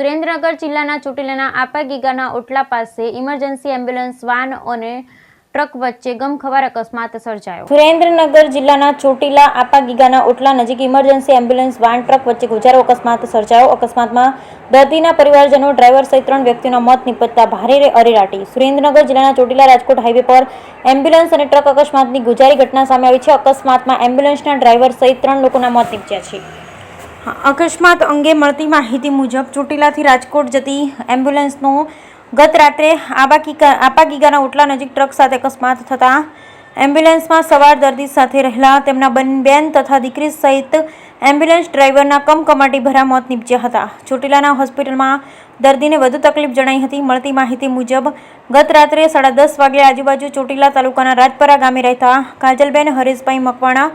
સુરેન્દ્રનગર જિલ્લાના ચોટીલાના આપાગીગાના ઓટલા પાસે ઇમરજન્સી એમ્બ્યુલન્સ વાન અને ટ્રક વચ્ચે ગમખ્વાર અકસ્માત સર્જાયો. સુરેન્દ્રનગર જિલ્લાના ચોટીલા આપાગીગાના ઓટલા નજીક ઇમરજન્સી એમ્બ્યુલન્સ વાન ટ્રક વચ્ચે ગોજારો અકસ્માત સર્જાયો. અકસ્માતમાં દર્દીના પરિવારજનો, ડ્રાઈવર સહિત 3 વ્યક્તિઓના મોત નીપજતા ભારે અરેરાટી. સુરેન્દ્રનગર જિલ્લાના ચોટીલા રાજકોટ હાઈવે પર એમ્બ્યુલન્સ અને ટ્રક અકસ્માતની ગોજારી ઘટના સામે આવી છે. અકસ્માતમાં એમ્બ્યુલન્સના ડ્રાઈવર સહિત 3 લોકોના મોત નીપજ્યા છે. અકસ્માત અંગે મળતી માહિતી મુજબ ચોટીલાથી રાજકોટ જતી એમ્બ્યુલન્સનો ગત રાત્રે આપાગીગાના ઓટલા નજીક ટ્રક સાથે અકસ્માત થતાં એમ્બ્યુલન્સમાં સવાર દર્દી સાથે રહેલા તેમના બેન તથા દીકરી સહિત એમ્બ્યુલન્સ ડ્રાઈવરના કમકમાટી ભરા મોત નીપજ્યા હતા. ચોટીલાના હોસ્પિટલમાં દર્દીને વધુ તકલીફ જણાઈ હતી. મળતી માહિતી મુજબ ગત રાત્રે 10:30 વાગ્યે આજુબાજુ ચોટીલા તાલુકાના રાજપરા ગામે રહેતા કાજલબેન હરેશભાઈ મકવાણા,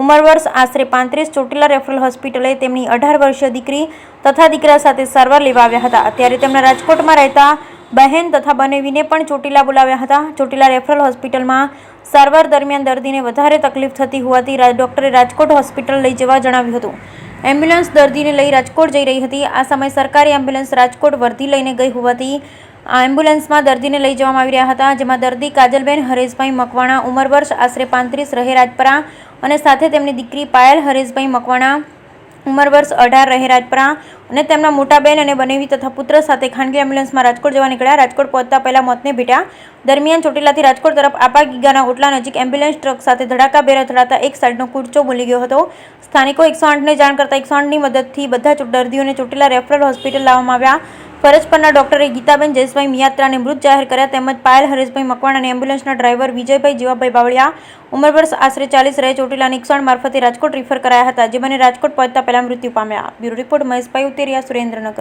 ઉંમર વર્ષ આશરે 35, ચોટીલા રેફરલ હોસ્પિટલે તેમની 18 વર્ષીય દીકરી તથા દીકરા સાથે સારવાર લેવા આવ્યા હતા. ત્યારે તેમના રાજકોટમાં રહેતા બહેન તથા બનેવીને પણ ચોટીલા બોલાવ્યા હતા. ચોટીલા રેફરલ હોસ્પિટલમાં સારવાર દરમિયાન દર્દીને વધારે તકલીફ થતી હોવાથી ડોક્ટરે રાજકોટ હોસ્પિટલ લઈ જવા જણાવ્યું હતું. એમ્બ્યુલન્સ દર્દીને લઈ રાજકોટ જઈ રહી હતી. આ સમયે સરકારી એમ્બ્યુલન્સ રાજકોટ વર્ધી લઈને ગઈ હોવાથી આ એમ્બ્યુલન્સમાં દર્દીને લઈ જવામાં આવી રહ્યા હતા. જેમાં દર્દી કાજલબેન હરેશભાઈ મકવાણા, ઉંમર વર્ષ આશરે 35, રહે રાજપરા, અને સાથે તેમની દીકરી પાયલ હરેશભાઈ મકવાણા, ઉંમર વર્ષ 18, રહે રાજપરા, અને તેમના મોટા બેન અને બનેવી તથા પુત્ર સાથે ખાનગી એમ્બ્યુલન્સમાં રાજકોટ જવા નીકળ્યા. રાજકોટ પહોંચતા પહેલા મોતને ભેટ્યા. દરમિયાન ચોટીલાથી રાજકોટ તરફ આપાગીગાના ઓટલા નજીક એમ્બ્યુલન્સ ટ્રક સાથે ધડાકાભેર અથડાતા એક સાઈડનો કૂચો બોલી ગયો હતો. સ્થાનિકો 108ને જાણ કરતા 108ની મદદથી બધા દર્દીઓને ચોટીલા રેફરલ હોસ્પિટલ લાવવામાં આવ્યા. ફરજ પરના ડોક્ટરે ગીતાબેન જયેશભાઈ મિયાત્રાને મૃત જાહેર કર્યા. તેમજ પાયલ હરેશભાઈ મકવાણા અને એમ્બ્યુલન્સના ડ્રાઈવર વિજયભાઈ જીવાભાઈ બાવળિયા, ઉંમર વર્ષ આશરે 40, રહે ચોટીલાની 108 મારફતે રાજકોટ રિફર કરાયા હતા. જે બંને રાજકોટ પહોંચતા પહેલા મૃત્યુ પામ્યા. બ્યુરો રિપોર્ટ મહેશભાઈ ઉતેરિયા, સુરેન્દ્રનગર.